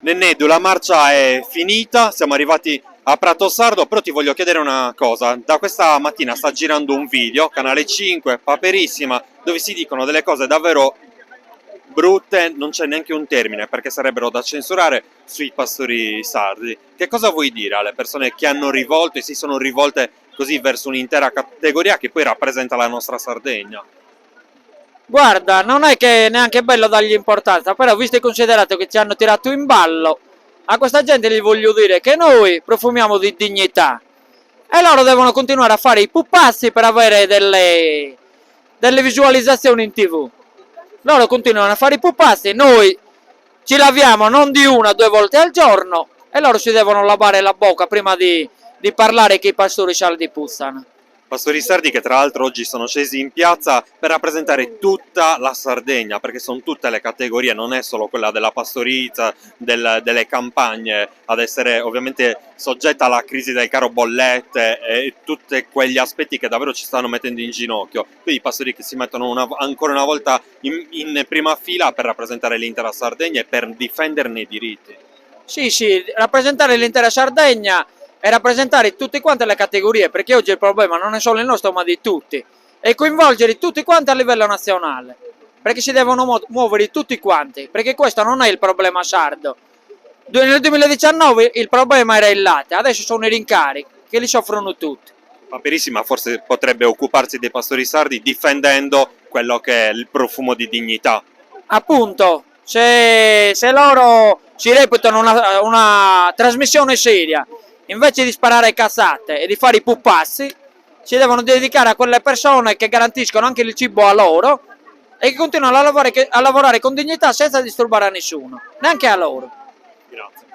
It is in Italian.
Nennedu, la marcia è finita, siamo arrivati a Pratosardo, però ti voglio chiedere una cosa. Da questa mattina sta girando un video, Canale 5, Paperissima, dove si dicono delle cose davvero brutte, non c'è neanche un termine, perché sarebbero da censurare sui pastori sardi. Che cosa vuoi dire alle persone che hanno rivolto e si sono rivolte così verso un'intera categoria che poi rappresenta la nostra Sardegna? Guarda, non è che è neanche bello dargli importanza, però visto e considerato che ci hanno tirato in ballo, a questa gente gli voglio dire che noi profumiamo di dignità e loro devono continuare a fare i pupazzi per avere delle visualizzazioni in TV. Loro continuano a fare i pupazzi, noi ci laviamo non di una o due volte al giorno e loro si devono lavare la bocca prima di parlare che i pastori scialdi puzzano. Pastori sardi che tra l'altro oggi sono scesi in piazza per rappresentare tutta la Sardegna, perché sono tutte le categorie, non è solo quella della pastorizia, delle campagne, ad essere ovviamente soggetta alla crisi del caro bollette e tutti quegli aspetti che davvero ci stanno mettendo in ginocchio. Quindi i pastori che si mettono ancora una volta in prima fila per rappresentare l'intera Sardegna e per difenderne i diritti. Sì, sì, rappresentare l'intera Sardegna e rappresentare tutte quante le categorie, perché oggi il problema non è solo il nostro ma di tutti, e coinvolgere tutti quanti a livello nazionale, perché si devono muovere tutti quanti, perché questo non è il problema sardo. Nel 2019 il problema era il latte, adesso sono i rincari, che li soffrono tutti. Paperissima forse potrebbe occuparsi dei pastori sardi difendendo quello che è il profumo di dignità. Appunto, se loro ci reputano una trasmissione seria, invece di sparare cazzate e di fare i pupazzi, si devono dedicare a quelle persone che garantiscono anche il cibo a loro e che continuano a lavorare con dignità senza disturbare a nessuno, neanche a loro. Grazie.